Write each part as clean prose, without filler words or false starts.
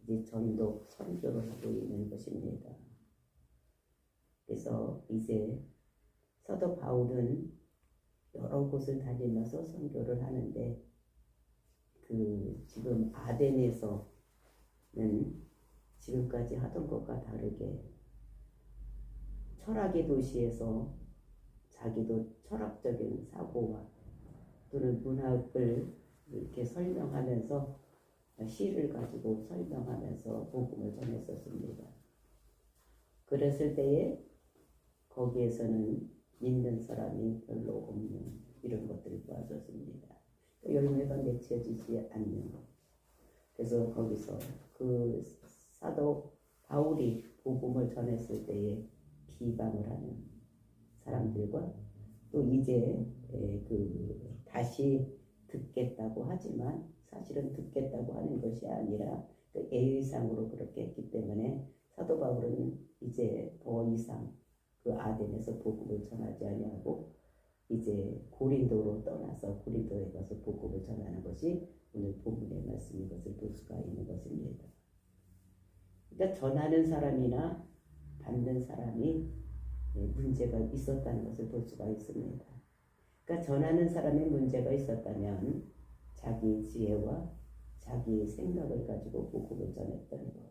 이제 전도 선교를 하고 있는 것입니다. 그래서 이제 사도 바울은 여러 곳을 다니면서 선교를 하는데 지금 아덴에서는 지금까지 하던 것과 다르게 철학의 도시에서 자기도 철학적인 사고와 또는 문학을 이렇게 설명하면서 시를 가지고 설명하면서 복음을 전했었습니다. 그랬을 때에 거기에서는 믿는 사람이 별로 없는 이런 것들을 보았었습니다. 열매가 맺혀지지 않는 것. 그래서 거기서 그 사도 바울이 복음을 전했을 때에 비방을 하는 사람들과 또 이제 다시 듣겠다고 하지만 사실은 듣겠다고 하는 것이 아니라 예의상으로 그렇게 했기 때문에 사도 바울은 이제 더 이상 그 아덴에서 복음을 전하지 아니하고 이제 고린도로 떠나서 고린도에 가서 복음을 전하는 것이 오늘 본문의 말씀인 것을 볼 수가 있는 것입니다. 그러니까 전하는 사람이나 받는 사람이 문제가 있었다는 것을 볼 수가 있습니다. 그러니까 전하는 사람의 문제가 있었다면 자기 지혜와 자기 생각을 가지고 복음을 전했다는 것.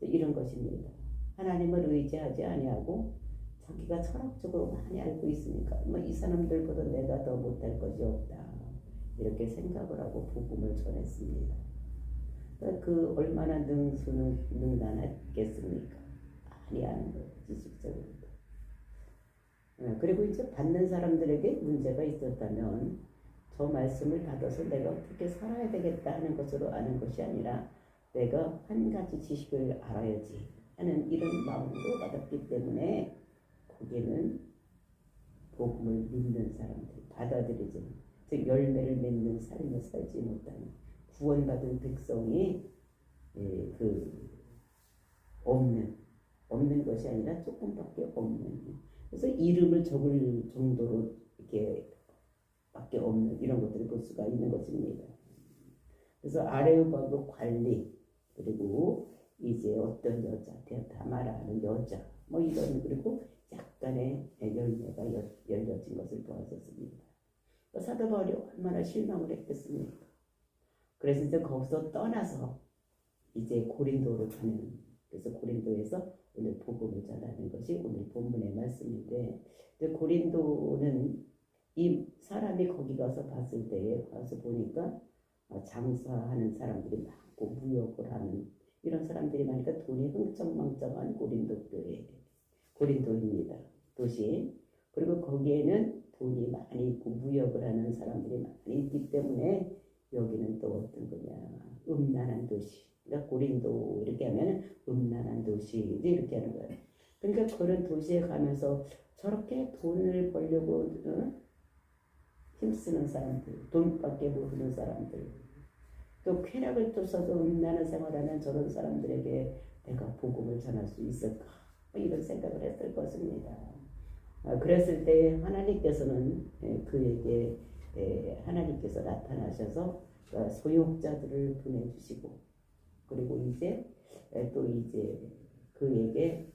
이런 것입니다. 하나님을 의지하지 아니하고 자기가 철학적으로 많이 알고 있으니까 이 사람들보다 내가 더 못할 것이 없다. 이렇게 생각을 하고 복음을 전했습니다. 그 얼마나 능단했겠습니까? 많이 아는 거예요. 지식적으로. 그리고 이제 받는 사람들에게 문제가 있었다면 저 말씀을 받아서 내가 어떻게 살아야 되겠다 하는 것으로 아는 것이 아니라 내가 한 가지 지식을 알아야지 하는 이런 마음으로 받았기 때문에 거기는 복음을 믿는 사람들, 받아들이지, 즉 열매를 맺는 삶을 살지 못하는 구원받은 백성이 없는 것이 아니라 조금밖에 없는, 그래서 이름을 적을 정도로 이렇게 밖에 없는 이런 것들을 볼 수가 있는 것입니다. 그래서 아레오바고 관리, 그리고 이제 어떤 여자, 다마라는 여자, 이런, 그리고 약간의 열매가 열려진 것을 보았었습니다. 사도 바울이 얼마나 실망을 했겠습니까? 그래서 이제 거기서 떠나서 이제 고린도로 가는, 그래서 고린도에서 오늘 복음을 전하는 것이 오늘 본문의 말씀인데, 고린도는 이 사람이 거기 가서 봤을 때에 가서 보니까 장사하는 사람들이 많고 무역을 하는 이런 사람들이 많으니까 돈이 흥청망청한 고린도입니다. 도시. 그리고 거기에는 돈이 많이 있고 무역을 하는 사람들이 많이 있기 때문에 여기는 또 어떤 거냐, 음란한 도시. 그러니까 고린도 이렇게 하면 음란한 도시 이렇게 하는 거예요. 그러니까 그런 도시에 가면서 저렇게 돈을 벌려고 힘쓰는 사람들, 돈밖에 모르는 사람들, 또 쾌락을 쫓아서 음란한 생활하는 저런 사람들에게 내가 복음을 전할 수 있을까? 이런 생각을 했을 것입니다. 그랬을 때 하나님께서는 그에게 하나님께서 나타나셔서 소욕자들을 보내주시고, 그리고 이제 또 이제 그에게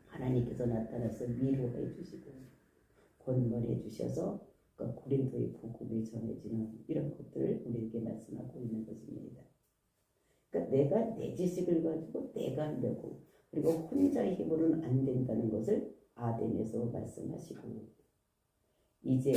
하나님께서 나타나서 위로해 주시고 권면해 주셔서 고린도의 복음이 전해지는 이런 것들을 우리에게 말씀하고 있는 것입니다. 그러니까 내가 내 지식을 가지고 내가 하려고, 그리고 혼자의 힘으로는 안 된다는 것을 아덴에서 말씀하시고, 이제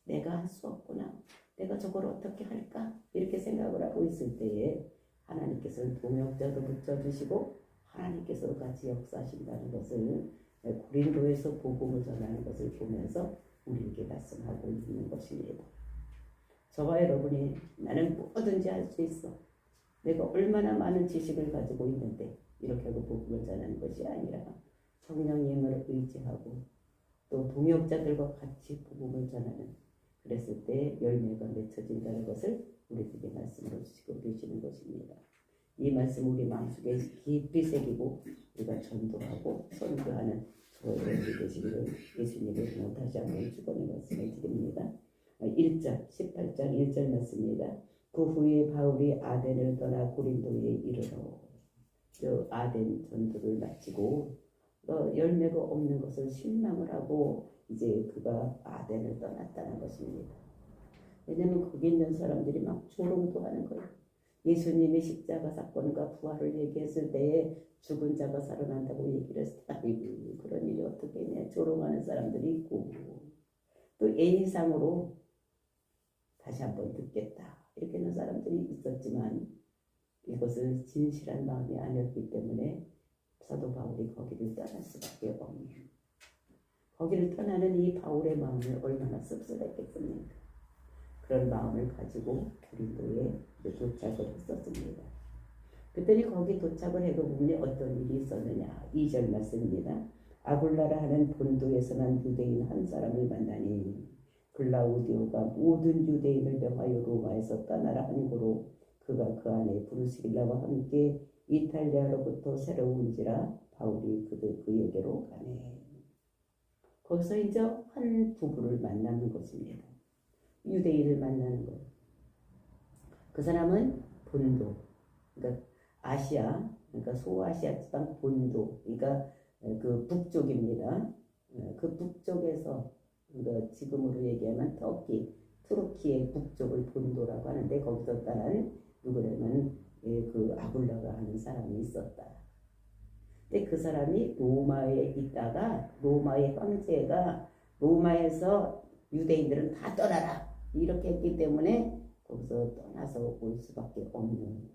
내가 할 수 없구나, 내가 저걸 어떻게 할까 이렇게 생각을 하고 있을 때에 하나님께서는 동역자도 붙여주시고 하나님께서 같이 역사하신다는 것을 고린도에서 복음을 전하는 것을 보면서 우리에게 말씀하고 있는 것입니다. 저와 여러분이 나는 뭐든지 할 수 있어, 내가 얼마나 많은 지식을 가지고 있는데 이렇게 하고 복음을 전하는 것이 아니라 성령님을 의지하고 또 동역자들과 같이 복음을 전하는, 그랬을 때 열매가 맺혀진다는 것을 우리에게 말씀으로 주시고 계시는 것입니다. 이 말씀 우리 마음속에 깊이 새기고 우리가 전도하고 선교하는 저와 여러분이 되시기를 예수님의 이름으로 다시 한번 축원의 말씀을 드립니다. 1절 18장 1절 말씀입니다. 그 후에 바울이 아덴을 떠나 고린도에 이르러 저 아덴 전투를 마치고 열매가 없는 것을 실망을 하고 이제 그가 아덴을 떠났다는 것입니다. 왜냐하면 거기 있는 사람들이 막 조롱도 하는 거예요. 예수님의 십자가 사건과 부활을 얘기했을 때에 죽은 자가 살아난다고 얘기를 했을 때 아이고 그런 일이 어떻게 있냐 조롱하는 사람들이 있고 또 A상으로 다시 한번 듣겠다 이렇게 하는 사람들이 있었지만 이것은 진실한 마음이 아니었기 때문에 사도 바울이 거기를 떠날 수밖에 없는 거기를 떠나는 이 바울의 마음이 얼마나 씁쓸했겠습니까? 그런 마음을 가지고 고린도에 도착을 했었습니다. 그랬더니 거기 도착을 해도 보면 어떤 일이 있었느냐 2절 말씀입니다. 아굴라라 하는 본도에서 난 유대인 한 사람을 만나니 글라우디오가 모든 유대인을 명하여 로마에서 떠나라 한 고로 그가 그 안에 브루스길라와 함께 이탈리아로부터 새로운지라 바울이 그에게로 가네. 거기서 이제 한 부부를 만나는 것입니다. 유대인을 만나는 거예요. 그 사람은 본도, 그러니까 아시아, 그러니까 소아시아 지방 본도, 그러니까 그 북쪽입니다. 그 북쪽에서 그러니까 지금으로 얘기하면 터키, 투르키의 북쪽을 본도라고 하는데 거기서 따른 누구냐면 그 아굴라가 하는 사람이 있었다. 근데 그 사람이 로마에 있다가 로마의 황제가 로마에서 유대인들은 다 떠나라 이렇게 했기 때문에 거기서 떠나서 올 수밖에 없는.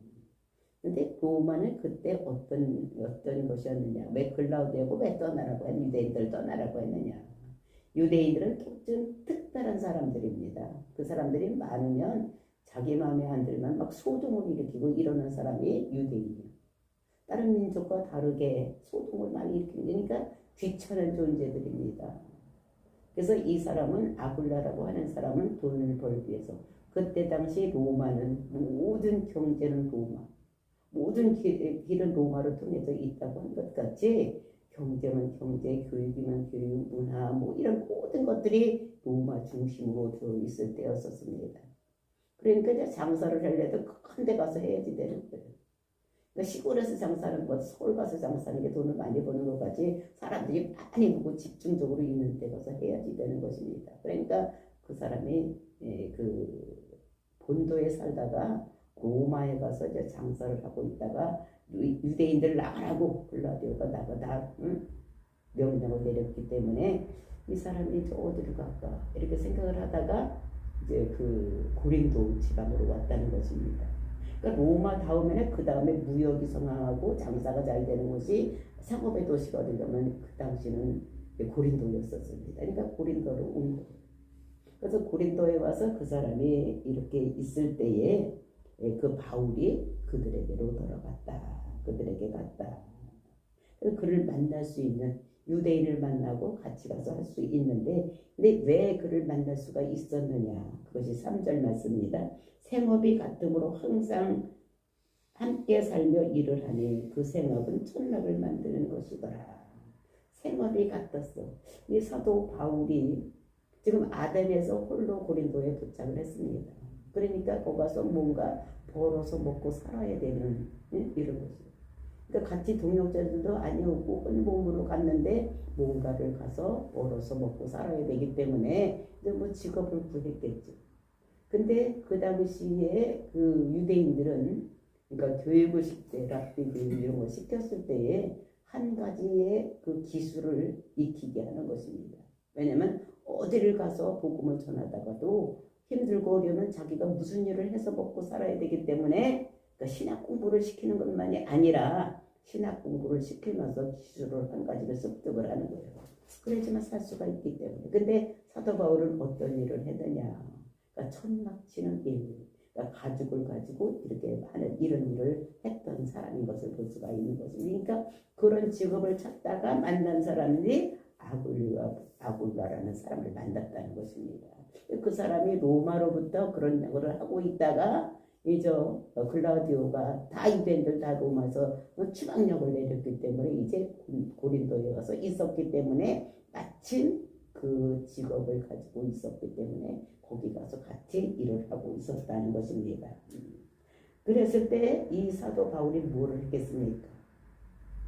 근데 로마는 그때 어떤 것이었느냐? 왜 글라우디오고 왜 떠나라고 했느냐? 유대인들 떠나라고 했느냐? 유대인들은 좀 특별한 사람들입니다. 그 사람들이 많으면 자기 마음에 안 들면 막 소동을 일으키고 이러는 사람이 유대인이에요. 다른 민족과 다르게 소동을 많이 일으키니까 귀찮은 존재들입니다. 그래서 이 사람은 아굴라라고 하는 사람은 돈을 벌기 위해서 그때 당시 로마는 모든 경제는 로마 모든 길은 로마로 통해서 있다고 한 것 같이 경제는 경제, 교육이면 교육, 문화 뭐 이런 모든 것들이 로마 중심으로 되어 있을 때였었습니다. 그러니까 이제 장사를 하려도 큰 데 가서 해야지 되는 거예요. 그러니까 시골에서 장사하는 것, 서울 가서 장사하는 게 돈을 많이 버는 것까지 사람들이 많이 보고 집중적으로 있는 데 가서 해야지 되는 것입니다. 그러니까 그 사람이 그 본도에 살다가 로마에 가서 이제 장사를 하고 있다가 유대인들 나가라고 글라디오가 나가다 명령을 내렸기 때문에 이 사람이 저 어디로 갈까 이렇게 생각을 하다가 이제 그 고린도 지방으로 왔다는 것입니다. 그러니까 로마 다음에는 그 다음에 무역이 성황하고 장사가 잘 되는 곳이 상업의 도시가 되려면 그 당시는 고린도였었습니다. 그러니까 고린도로 온 거예요. 그래서 고린도에 와서 그 사람이 이렇게 있을 때에 그 바울이 그들에게로 돌아갔다. 그들에게 갔다. 그를 만날 수 있는 유대인을 만나고 같이 가서 할 수 있는데 근데 왜 그를 만날 수가 있었느냐. 그것이 3절 말씀입니다. 생업이 같음으로 항상 함께 살며 일을 하니 그 생업은 천막을 만드는 것이더라. 생업이 같았어. 이 사도 바울이 지금 아덴에서 홀로 고린도에 도착을 했습니다. 그러니까 거기 가서 뭔가 벌어서 먹고 살아야 되는 이런 거죠. 그러니까 같이 동역자들도 아니었고 혼몸으로 갔는데 뭔가를 가서 벌어서 먹고 살아야 되기 때문에 이제 뭐 직업을 구했겠죠. 근데 그 당시에 그 유대인들은 그러니까 교육을 시킬 때 랍비 교육 이런 거 시켰을 때에 한 가지의 그 기술을 익히게 하는 것입니다. 왜냐면 어디를 가서 복음을 전하다가도 힘들고 어려면 자기가 무슨 일을 해서 먹고 살아야 되기 때문에 그러니까 신학 공부를 시키는 것만이 아니라 신학 공부를 시키면서 기술을 한 가지를 습득을 하는 거예요. 그래야지만 살 수가 있기 때문에. 근데 사도 바울은 어떤 일을 했느냐. 그러니까 천막 치는 일. 그러니까 가죽을 가지고 이렇게 하는 이런 일을 했던 사람인 것을 볼 수가 있는 것입니다. 그러니까 그런 직업을 찾다가 만난 사람이 아굴라라는 사람을 만났다는 것입니다. 그 사람이 로마로부터 그런 역을 하고 있다가 이제 글라우디오가 다 유대인들 다 로마에서 추방력을 내렸기 때문에 이제 고린도에 와서 있었기 때문에 마침 그 직업을 가지고 있었기 때문에 거기 가서 같이 일을 하고 있었다는 것입니다. 그랬을 때 이 사도 바울이 뭐를 했겠습니까?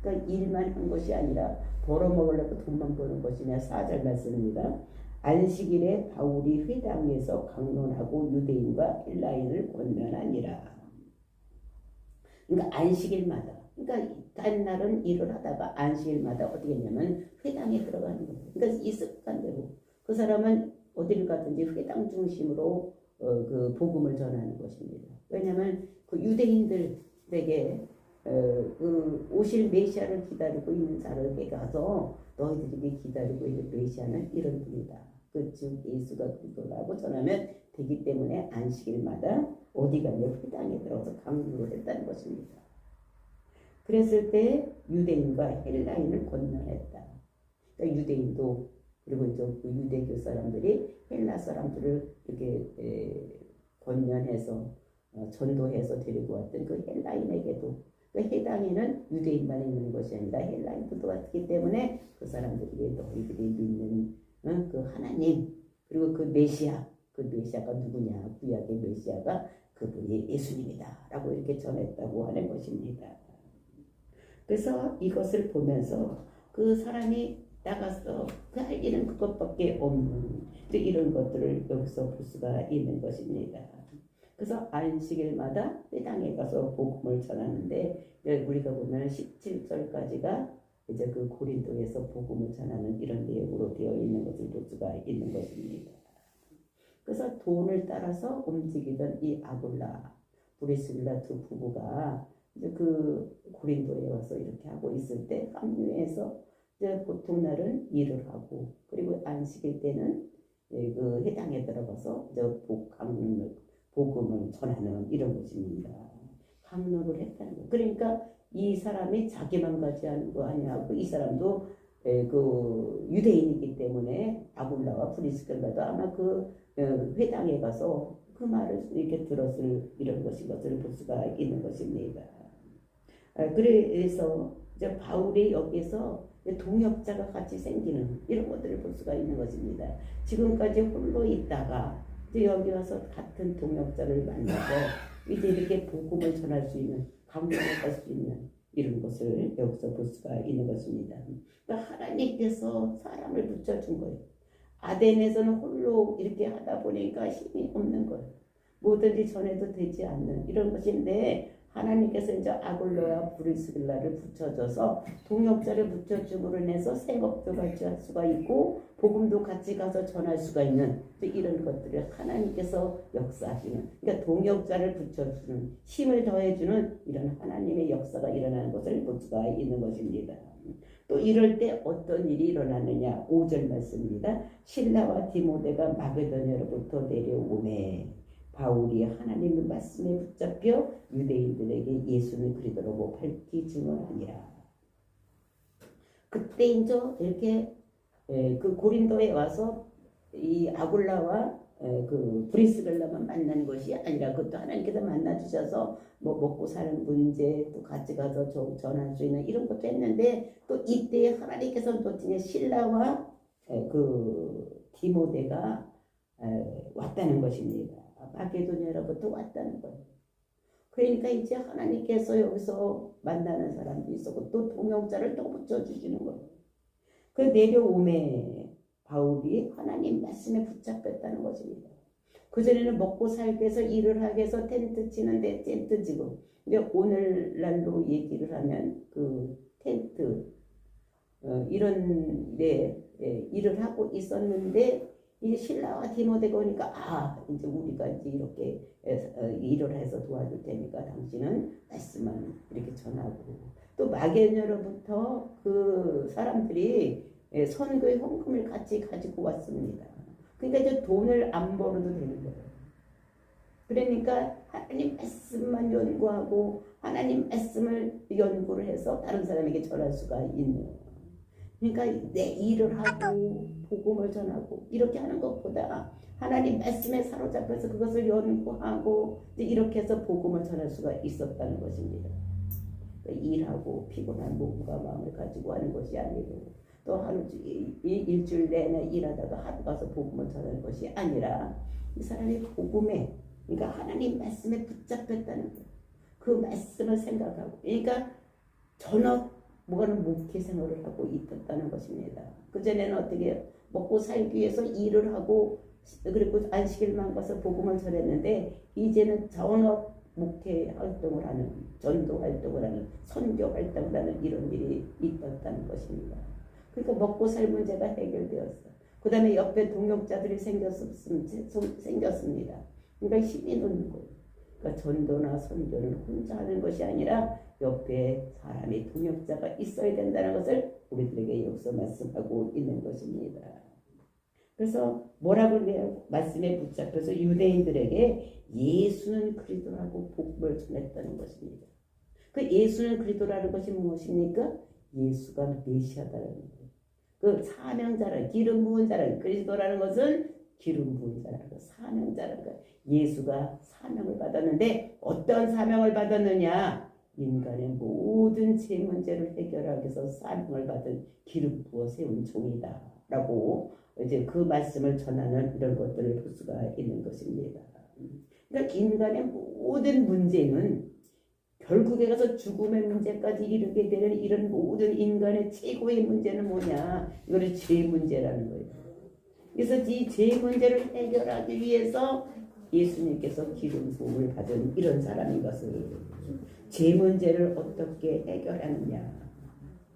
그러니까 일만 한 것이 아니라 벌어먹으려고 돈만 버는 것이냐. 4절 말씀입니다. 안식일에 바울이 회당에서 강론하고 유대인과 헬라인을 권면하니라. 그러니까 안식일마다, 그러니까 다른 날은 일을 하다가 안식일마다 어떻게 했냐면 회당에 들어가는 거예요. 그러니까 이 습관대로 그 사람은 어디를 가든지 회당 중심으로 그 복음을 전하는 것입니다. 왜냐하면 그 유대인들에게 그 오실 메시아를 기다리고 있는 자들에게 가서 너희들에게 기다리고 있는 메시아는 이런 분이다. 그 즉 예수가 그리스도라고 전하면 되기 때문에 안식일마다 어디 가냐 회당에 들어서 강구를 했다는 것입니다. 그랬을 때 유대인과 헬라인을 권면했다. 그러니까 유대인도 그리고 이제 그 유대교 사람들이 헬라 사람들을 이렇게 권면해서 전도해서 데리고 왔던 그 헬라인에게도 그 해당에는 유대인만 있는 것이 아니라 헬라인들도 왔기 때문에 그 사람들이 너희들이 믿는 그 하나님 그리고 그 메시아가 누구냐 구약의 메시아가 그분이 예수님이다 라고 이렇게 전했다고 하는 것입니다. 그래서 이것을 보면서 그 사람이 나가서 그 할 일은 그것밖에 없는 이런 것들을 여기서 볼 수가 있는 것입니다. 그래서 안식일마다 회당에 가서 복음을 전하는데 우리가 보면 17절까지가 이제 그 고린도에서 복음을 전하는 이런 내용으로 되어 있는 것을 볼 수가 있는 것입니다. 그래서 돈을 따라서 움직이던 이 아굴라, 브리스길라 두 부부가 이제 그 고린도에 와서 이렇게 하고 있을 때 합류해서 이제 보통 날은 일을 하고 그리고 안식일 때는 그 회당에 들어가서 이제 복음을 전하는 이런 것입니다. 강론을 했다는 거. 그러니까 이 사람이 자기만 가지 않은 거 아니하고 이 사람도 그 유대인이기 때문에 아굴라와 브리스길라도 아마 그 회당에 가서 그 말을 이렇게 들었을 이런 것을 볼 수가 있는 것입니다. 그래서 이제 바울이 여기서 동역자가 같이 생기는 이런 것들을 볼 수가 있는 것입니다. 지금까지 홀로 있다가 이제 여기 와서 같은 동역자를 만나서 이제 이렇게 복음을 전할 수 있는 강론을 할 수 있는 이런 것을 여기서 볼 수가 있는 것입니다. 그러니까 하나님께서 사람을 붙여준 거예요. 아덴에서는 홀로 이렇게 하다 보니까 힘이 없는 거예요. 뭐든지 전해도 되지 않는 이런 것인데 하나님께서 이제 아굴라와 브리스길라를 붙여줘서 동역자를 붙여줌으로 인해서 생업도 같이 할 수가 있고 복음도 같이 가서 전할 수가 있는 이런 것들을 하나님께서 역사하시는 그러니까 동역자를 붙여주는 힘을 더해주는 이런 하나님의 역사가 일어나는 것을 볼 수가 있는 것입니다. 또 이럴 때 어떤 일이 일어나느냐 5절 말씀입니다. 실라와 디모데가 마게도냐로부터 내려오매 바울이 하나님의 말씀에 붙잡혀 유대인들에게 예수는 그리스도라고 밝히 증언하니라. 그때 이제 이렇게 그 고린도에 와서 이 아굴라와 그 브리스길라만 만난 것이 아니라 그것도 하나님께서 만나 주셔서 뭐 먹고 사는 문제 또 같이 가서 전할 수 있는 이런 것도 했는데 또 이때 하나님께서 또 실라와 그 디모데가 왔다는 것입니다. 마게도냐로부터 왔다는 거예요. 그러니까 이제 하나님께서 여기서 만나는 사람도 있었고 또 동역자를 또 붙여주시는 거예요. 그 내려오매 바울이 하나님 말씀에 붙잡혔다는 것입니다. 그전에는 먹고 살기 위해서 일을 하기 위해서 텐트 치는데 텐트 지고 근데 오늘날로 얘기를 하면 그 텐트 이런 데 일을 하고 있었는데 이제 신라와 디모데가 오니까 이제 우리가 이제 이렇게 일을 해서 도와줄 테니까 당신은 말씀만 이렇게 전하고 또 마게도냐로부터 그 사람들이 선교의 헌금을 같이 가지고 왔습니다. 그러니까 이제 돈을 안 벌어도 되는 거예요. 그러니까 하나님 말씀만 연구하고 하나님 말씀을 연구를 해서 다른 사람에게 전할 수가 있는 그러니까 내 일을 하고 복음을 전하고 이렇게 하는 것보다 하나님 말씀에 사로잡혀서 그것을 연구하고 이렇게 해서 복음을 전할 수가 있었다는 것입니다. 일하고 피곤한 몸과 마음을 가지고 하는 것이 아니고 또 하루 일주일 내내 일하다가 하루 가서 복음을 전하는 것이 아니라 이 사람이 복음에 그러니까 하나님 말씀에 붙잡혔다는 거예요. 그 말씀을 생각하고 그러니까 전업 뭐가는 목회 생활을 하고 있었다는 것입니다. 그전에는 어떻게 해요? 먹고 살기 위해서 일을 하고 그리고 안식일만 가서 복음을 전했는데 이제는 전업 목회 활동을 하는 전도 활동을 하는 선교 활동을 하는 이런 일이 있었다는 것입니다. 그러니까 먹고 살 문제가 해결되었어. 그 다음에 옆에 동역자들이 생겼습니다. 그러니까 힘이 놓는 거예요. 그러니까 전도나 선교는 혼자 하는 것이 아니라 옆에 사람이 동역자가 있어야 된다는 것을 우리들에게 여기서 말씀하고 있는 것입니다. 그래서 뭐라고 해요? 말씀에 붙잡혀서 유대인들에게 예수는 그리스도라고 복음을 전했다는 것입니다. 그 예수는 그리스도라는 것이 무엇입니까? 예수가 메시아다라는 거예요. 그 사명자라 기름 부은 자라 그리스도라는 것은 기름 부은 자라는 거 사명자라는 거예요. 예수가 사명을 받았는데 어떤 사명을 받았느냐? 인간의 모든 죄 문제를 해결하기 위해서 사명을 받은 기름 부어 세운 종이다라고 이제 그 말씀을 전하는 이런 것들을 볼 수가 있는 것입니다. 그러니까 인간의 모든 문제는 결국에 가서 죽음의 문제까지 이르게 되는 이런 모든 인간의 최고의 문제는 뭐냐? 이거는 죄 문제라는 거예요. 그래서 이 죄 문제를 해결하기 위해서 예수님께서 기름 부음을 받은 이런 사람인 것을 죄 문제를 어떻게 해결하느냐.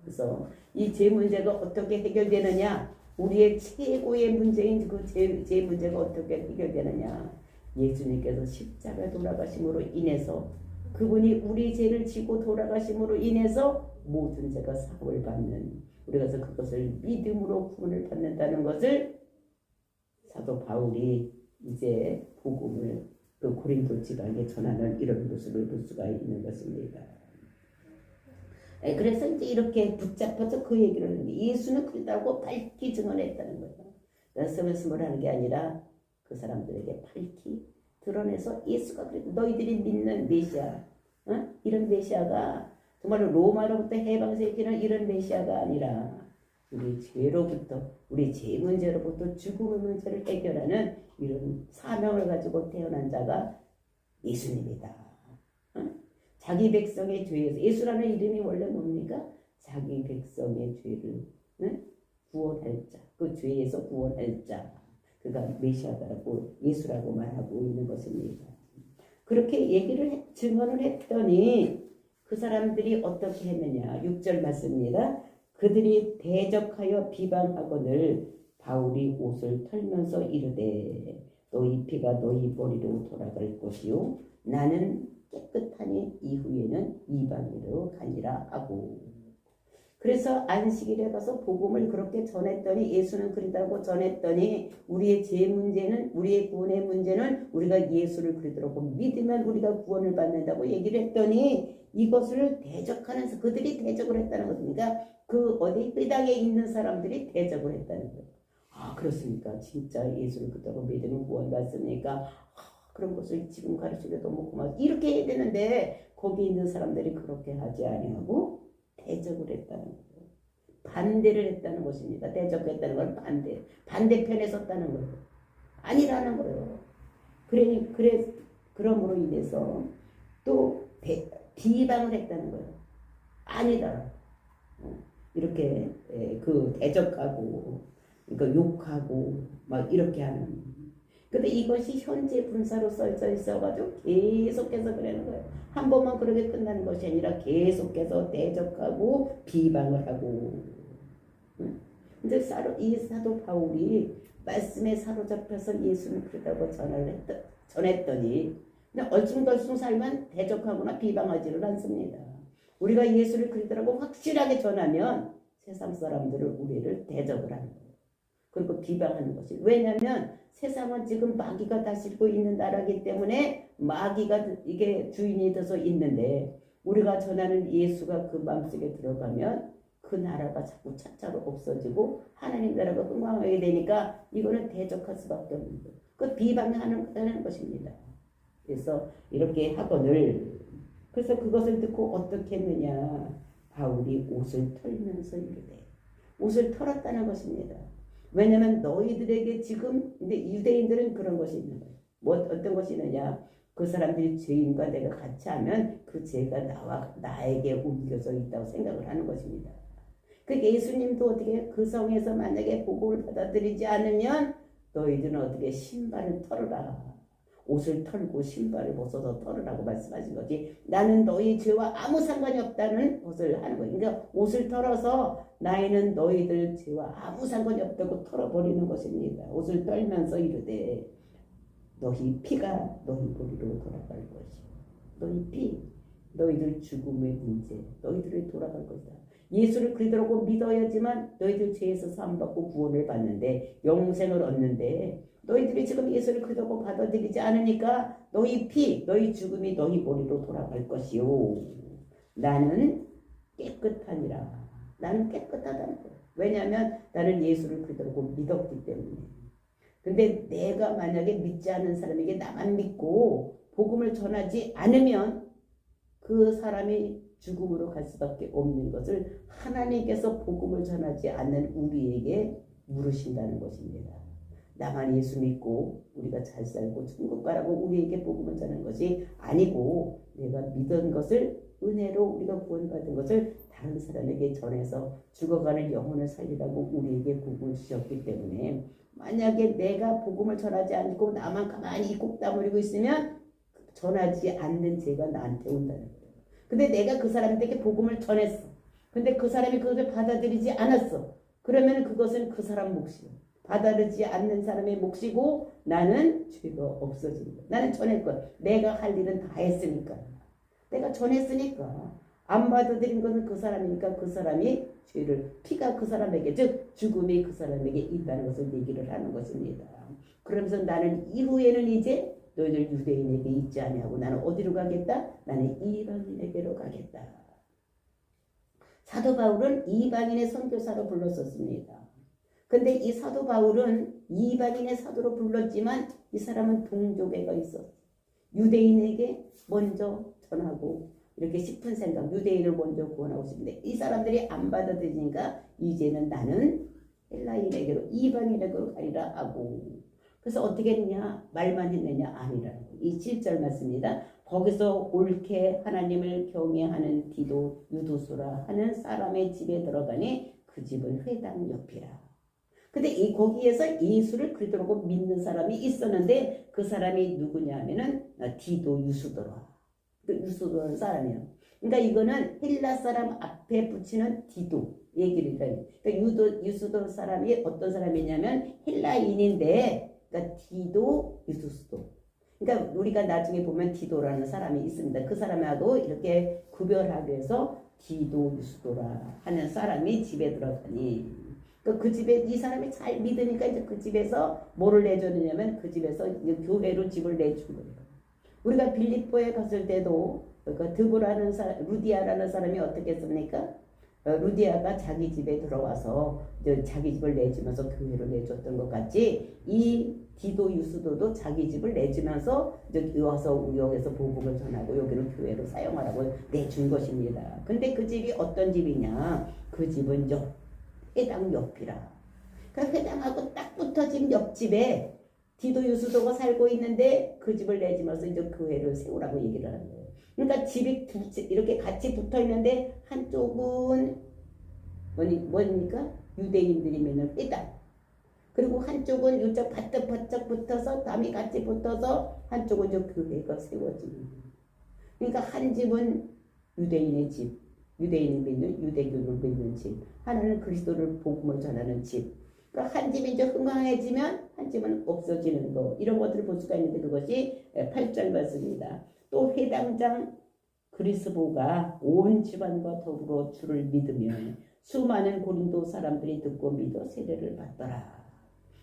그래서 이 죄 문제가 어떻게 해결되느냐? 우리의 최고의 문제인 그 죄 문제가 어떻게 해결되느냐? 예수님께서 십자가에 돌아가심으로 인해서 그분이 우리 죄를 지고 돌아가심으로 인해서 모든 죄가 사함을 받는 우리가 그것을 믿음으로 구원을 받는다는 것을 사도 바울이 이제 복음을 그 고린도 지방에 전하는 이런 모습을 볼 수가 있는 것입니다. 그래서 이제 이렇게 붙잡아서 그 얘기를 하는 게 예수는 그리스도라고 밝히 증언했다는 거예요. 스물스물 하는 게 아니라 그 사람들에게 밝히 드러내서 예수가 그리고 너희들이 믿는 메시아 이런 메시아가 정말로 로마로부터 해방시키는 이런 메시아가 아니라 우리 죄로부터 우리 죄 문제로부터 죽음의 문제를 해결하는 이런 사명을 가지고 태어난 자가 예수님이다. 자기 백성의 죄에서 예수라는 이름이 원래 뭡니까? 자기 백성의 죄를 구원할 자, 그 죄에서 구원할 자, 그가 메시아다라고 예수라고 말하고 있는 것입니다. 그렇게 증언을 했더니 그 사람들이 어떻게 했느냐? 6절 말씀입니다. 그들이 대적하여 비방하거늘 바울이 옷을 털면서 이르되 너희 피가 너희 머리로 돌아갈 것이요 나는 깨끗하니 이후에는 이방인으로 가니라 하고 그래서 안식일에 가서 복음을 그렇게 전했더니 예수는 그리스도라고 전했더니 우리의 죄 문제는 우리의 구원의 문제는 우리가 예수를 그리스도라고 믿으면 우리가 구원을 받는다고 얘기를 했더니 이것을 대적하는 그들이 대적을 했다는 것입니다. 그 어디 그 땅에 있는 사람들이 대적을 했다는 거예요. 아 그렇습니까? 진짜 예수를 그리스도라고 믿으면 구원 받습니까? 그런 것을 지금 가르치려도 뭐 고마워 이렇게 해야 되는데 거기 있는 사람들이 그렇게 하지 아니하고 대적을 했다는 거예요. 반대를 했다는 것입니다. 대적했다는 건 반대편에 섰다는 거예요. 아니라는 거예요. 그러므로 인해서 또 비방을 했다는 거예요. 아니다. 이렇게 그 대적하고 그러니까 욕하고 막 이렇게 하는. 근데 이것이 현재 분사로 써져 있어가지고 계속해서 그러는 거예요. 한 번만 그렇게 끝나는 것이 아니라 계속해서 대적하고 비방을 하고. 근데 이 사도 바울이 말씀에 사로잡혀서 예수는 그렇다고 전했더니 근데 얼숭덜숭 살면 대적하거나 비방하지를 않습니다. 우리가 예수를 그리스도라고 확실하게 전하면 세상 사람들을 우리를 대적을 하는 거예요. 그리고 비방하는 것이 왜냐하면 세상은 지금 마귀가 다스리고 있는 나라이기 때문에 마귀가 이게 주인이 돼서 있는데 우리가 전하는 예수가 그 마음속에 들어가면 그 나라가 자꾸 차차로 없어지고 하나님 나라가 흥왕하게 되니까 이거는 대적할 수밖에 없는 거예요. 그 비방하는 것입니다. 그래서 이렇게 하거늘 그래서 그것을 듣고 어떻게 했느냐 바울이 옷을 털면서 이르되 옷을 털었다는 것입니다. 왜냐하면 너희들에게 지금 근데 유대인들은 그런 것이 있는 거예요. 뭐 어떤 것이 있느냐? 그 사람들이 죄인과 내가 같이 하면 그 죄가 나에게 옮겨져 있다고 생각을 하는 것입니다. 그 예수님도 어떻게 그 성에서 만약에 복음을 받아들이지 않으면 너희들은 어떻게 신발을 털어라. 옷을 털고 신발을 벗어서 털으라고 말씀하신 거지. 나는 너희 죄와 아무 상관이 없다는 것을 하는 거예요. 그러니까 옷을 털어서 나이는 너희들 죄와 아무 상관이 없다고 털어버리는 것입니다. 옷을 떨면서 이르되 너희 피가 너희 머리로 돌아갈 것이요. 너희 피, 너희들 죽음의 문제, 너희들이 돌아갈 것이다. 예수를 그리스도라고 믿어야지만 너희들 죄에서 사함받고 구원을 받는데 영생을 얻는데 너희들이 지금 예수를 그리스도라고 받아들이지 않으니까 너희 피, 너희 죽음이 너희 머리로 돌아갈 것이요. 나는 깨끗하니라. 나는 깨끗하다는 거예요. 왜냐하면 나는 예수를 그리스도라고 믿었기 때문에. 근데 내가 만약에 믿지 않는 사람에게 나만 믿고 복음을 전하지 않으면 그 사람이 죽음으로 갈 수밖에 없는 것을 하나님께서 복음을 전하지 않는 우리에게 물으신다는 것입니다. 나만 예수 믿고 우리가 잘 살고 천국 가라고 우리에게 복음을 전하는 것이 아니고 내가 믿은 것을 은혜로 우리가 구원받은 것을 다른 사람에게 전해서 죽어가는 영혼을 살리라고 우리에게 복음을 주셨기 때문에 만약에 내가 복음을 전하지 않고 나만 가만히 꼭 다물고 있으면 전하지 않는 죄가 나한테 온다는 거예요. 근데 내가 그 사람에게 복음을 전했어. 근데 그 사람이 그것을 받아들이지 않았어. 그러면 그것은 그 사람 몫이에요. 받아들이지 않는 사람의 몫이고 나는 죄가 없어지는 거야. 나는 전했거든. 내가 할 일은 다 했으니까. 내가 전했으니까. 안 받아들인 것은 그 사람이니까 그 사람이 죄를 피가 그 사람에게 즉 죽음이 그 사람에게 있다는 것을 얘기를 하는 것입니다. 그러면서 나는 이후에는 이제 너희들 유대인에게 있지 아니하고 나는 어디로 가겠다? 나는 이방인에게로 가겠다. 사도 바울은 이방인의 선교사로 불렀었습니다. 근데 이 사도 바울은 이방인의 사도로 불렀지만 이 사람은 동족애가 있었어요. 유대인에게 먼저 전하고 이렇게 싶은 생각, 유대인을 먼저 구원하고 싶은데 이 사람들이 안 받아들이니까 이제는 나는 헬라인에게로 이방인에게로 가리라 하고 그래서 어떻게 했느냐? 말만 했느냐? 아니라는 거예요. 이 7절 말씀입니다. 거기서 옳게 하나님을 경외하는 디도 유도소라 하는 사람의 집에 들어가니 그 집은 회당 옆이라. 근데 이 거기에서 예수를 그리스도라고 믿는 사람이 있었는데 그 사람이 누구냐 하면은 디도 유수도라. 그 유수도라는 사람이에요. 그러니까 이거는 헬라 사람 앞에 붙이는 디도 얘기를 해요. 그러니까 유수도 사람이 어떤 사람이냐면 헬라인인데 그러니까 디도 유수도. 그러니까 우리가 나중에 보면 디도라는 사람이 있습니다. 그 사람하고 이렇게 구별하기 위해서 디도 유수도라 하는 사람이 집에 들어가니 그 집에 이 사람이 잘 믿으니까 이제 그 집에서 뭐를 내주느냐면 그 집에서 교회로 집을 내준 거예요. 우리가 빌립보에 갔을 때도 그 드보라는 사람, 루디아라는 사람이 어떻게 했습니까? 루디아가 자기 집에 들어와서 자기 집을 내주면서 교회를 내줬던 것 같이 이 디도 유수도도 자기 집을 내주면서 와서 여기서 복음을 전하고 여기를 교회로 사용하라고 내준 것입니다. 근데 그 집이 어떤 집이냐? 그 집은 회당 옆이라. 그러니까 회당하고 딱 붙어진 옆집에 디도 유수도가 살고 있는데 그 집을 내주면서 이제 교회를 세우라고 얘기를 하는 거예요. 그러니까 집이 이렇게 같이 붙어 있는데 한쪽은 뭐니까 유대인들이면은 회당. 그리고 한쪽은 요쪽 바짝바짝 붙어서 담이 같이 붙어서 한쪽은 저 교회가 세워지는 거예요. 그러니까 한 집은 유대인의 집, 유대인을 믿는 유대교를 믿는 집, 하나는 그리스도를 복음을 전하는 집. 그러니까 한 집이 이제 흥황해지면 한 집은 없어지는 거 이런 것들을 볼 수가 있는데 그것이 8절 말씀입니다. 또 회당장 그리스보가 온 집안과 더불어 주를 믿으면 수많은 고린도 사람들이 듣고 믿어 세례를 받더라.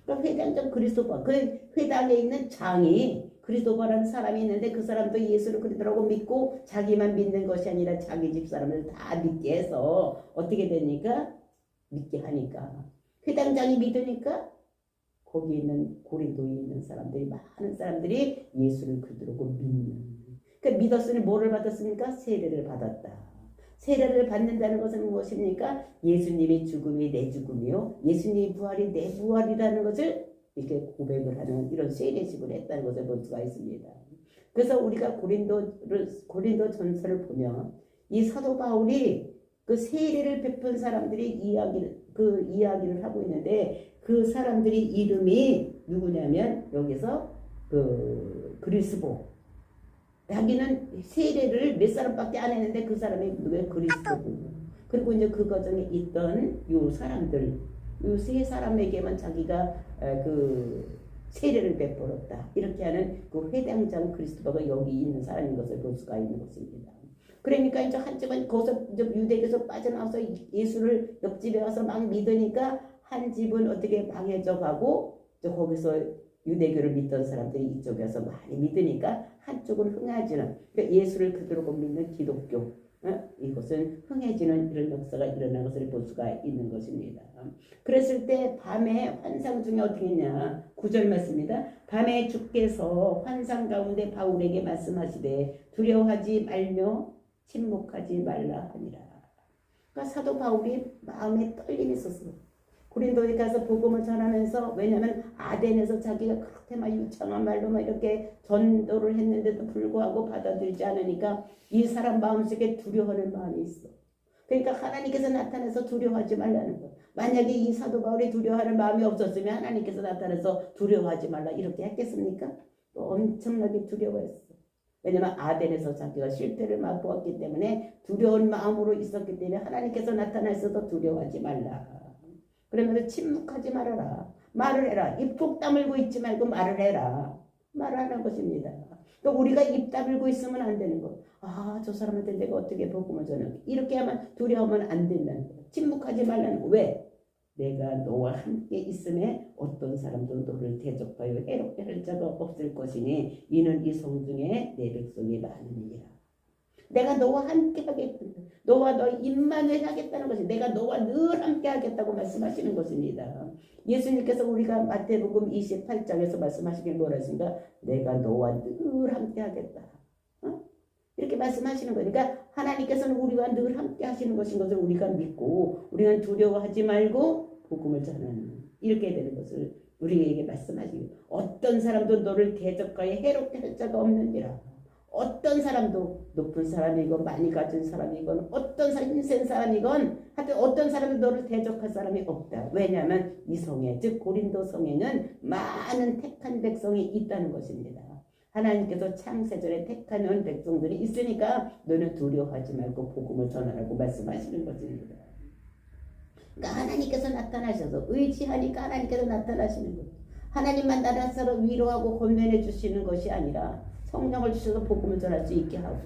그러니까 회당장 그리스도바 그 회당에 있는 장이 그리스도바라는 사람이 있는데 그 사람도 예수를 그리스도라고 믿고 자기만 믿는 것이 아니라 자기 집 사람을 다 믿게 해서 어떻게 되니까 믿게 하니까 회당장이 믿으니까 거기 있는 고린도에 있는 사람들이 많은 사람들이 예수를 그리스도라고 믿는. 그러니까 믿었으니 뭐를 받았습니까? 세례를 받았다. 세례를 받는다는 것은 무엇입니까? 예수님의 죽음이 내 죽음이요, 예수님의 부활이 내 부활이라는 것을 이렇게 고백을 하는 이런 세례식을 했다는 것을 볼 수가 있습니다. 그래서 우리가 고린도 전서를 보면 이 사도 바울이 그 세례를 베푼 사람들이 이야기를 하고 있는데, 그 사람들이 이름이 누구냐면 여기서 그 그리스보, 자기는 세례를 몇 사람밖에 안 했는데 그 사람이 누구예요? 그리스도고. 그리고 이제 그 과정에 있던 요 사람들, 요 세 사람에게만 자기가 그 세례를 베풀었다, 이렇게 하는 그 회당장 그리스도가 여기 있는 사람인 것을 볼 수가 있는 것입니다. 그러니까 이제 한 집은 거기서 유대교에서 빠져나와서 예수를 옆집에 와서 막 믿으니까 한 집은 어떻게 망해져 가고, 거기서 유대교를 믿던 사람들이 이쪽에 와서 많이 믿으니까 한쪽은 흥해지는, 그러니까 예수를 그대로 믿는 기독교, 이것은 흥해지는 이런 역사가 일어난 것을 볼 수가 있는 것입니다. 그랬을 때 밤에 환상 중에 어떻게 했냐, 9절 말씀입니다. 밤에 주께서 환상 가운데 바울에게 말씀하시되 두려워하지 말며 침묵하지 말라 하니라. 그러니까 사도 바울이 마음에 떨림이 있었어. 고린도에 가서 복음을 전하면서, 왜냐하면 아덴에서 자기가 그렇게 막 유창한 말로 막 이렇게 전도를 했는데도 불구하고 받아들이지 않으니까 이 사람 마음속에 두려워하는 마음이 있어. 그러니까 하나님께서 나타나서 두려워하지 말라는 거. 만약에 이 사도 바울이 두려워하는 마음이 없었으면 하나님께서 나타나서 두려워하지 말라 이렇게 했겠습니까? 또 엄청나게 두려워했어. 왜냐하면 아덴에서 자기가 실패를 맛보았기 때문에 두려운 마음으로 있었기 때문에 하나님께서 나타나서도 두려워하지 말라. 그러면서 침묵하지 말아라. 말을 해라. 입 꼭 다물고 있지 말고 말을 해라. 말하는 것입니다. 또 우리가 입 다물고 있으면 안 되는 거. 저 사람한테 내가 어떻게 복음을 전할까? 이렇게 하면 두려우면 안 된다는 거. 침묵하지 말라는 거. 왜? 내가 너와 함께 있음에 어떤 사람도 너를 대적하여 해롭게 할 자가 없을 것이니 이는 이 성중에 내 백성이 많으니라. 내가 너와 함께 하겠다. 너와 너 임마누엘 하겠다는 것이, 내가 너와 늘 함께 하겠다고 말씀하시는 것입니다. 예수님께서 우리가 마태복음 28장에서 말씀하시길 뭐라 했습니까? 내가 너와 늘 함께 하겠다. 이렇게 말씀하시는 거니까 하나님께서는 우리와 늘 함께 하시는 것인 것을 우리가 믿고 우리는 두려워하지 말고 복음을 전하는, 이렇게 되는 것을 우리에게 말씀하시고, 어떤 사람도 너를 대적하여 해롭게 할 자가 없느니라. 어떤 사람도, 높은 사람이건 많이 가진 사람이건 어떤 사람, 힘센 사람이건 하여튼 어떤 사람도 너를 대적할 사람이 없다. 왜냐하면 이 성에, 즉 고린도 성에는 많은 택한 백성이 있다는 것입니다. 하나님께서 창세전에 택하는 백성들이 있으니까 너는 두려워하지 말고 복음을 전하라고 말씀하시는 것입니다. 그러니까 하나님께서 나타나셔서, 의지하니까 하나님께서 나타나시는 거예요. 하나님만 나라서로 위로하고 권면해 주시는 것이 아니라 성령을 주셔서 복음을 전할 수 있게 하고,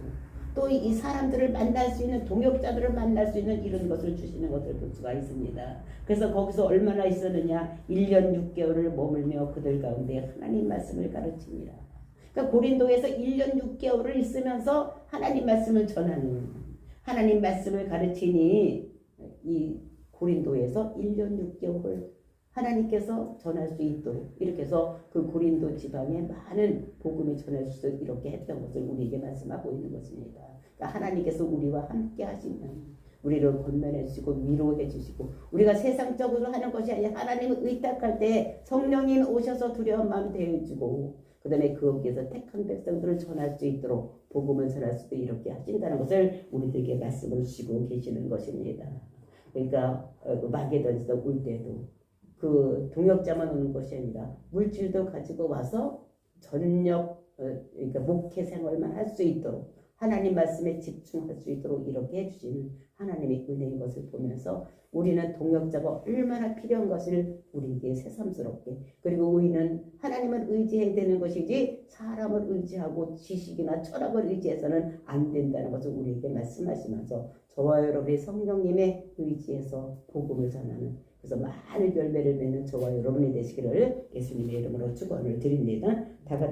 또 이 사람들을 만날 수 있는, 동역자들을 만날 수 있는 이런 것을 주시는 것을 볼 수가 있습니다. 그래서 거기서 얼마나 있었느냐, 1년 6개월을 머물며 그들 가운데 하나님 말씀을 가르치니라. 그러니까 고린도에서 1년 6개월을 있으면서 하나님 말씀을 전하는, 하나님 말씀을 가르치니 이 고린도에서 1년 6개월 하나님께서 전할 수 있도록, 이렇게 해서 그 고린도 지방에 많은 복음이 전할 수 있도록 이렇게 했던 것을 우리에게 말씀하고 있는 것입니다. 그러니까 하나님께서 우리와 함께 하시면 우리를 권면해 주시고 위로해 주시고, 우리가 세상적으로 하는 것이 아니라 하나님을 의탁할 때 성령님 오셔서 두려운 마음 대해주고, 그 다음에 거기에서 택한 백성들을 전할 수 있도록 복음을 전할 수도 이렇게 하신다는 것을 우리들에게 말씀을 주시고 계시는 것입니다. 그러니까 마게도에서 올 때도 그 동역자만 오는 것이 아니라 물질도 가지고 와서 전력, 그러니까 목회 생활만 할 수 있도록, 하나님 말씀에 집중할 수 있도록 이렇게 해주시는 하나님의 은혜인 것을 보면서 우리는 동역자가 얼마나 필요한 것을 우리에게 새삼스럽게, 그리고 우리는 하나님을 의지해야 되는 것이지 사람을 의지하고 지식이나 철학을 의지해서는 안 된다는 것을 우리에게 말씀하시면서 저와 여러분이 성령님의 의지에서 복음을 전하는, 그래서 많은 열매를 맺는 저와 여러분이 되시기를 예수님의 이름으로 축원을 드립니다. 다 같이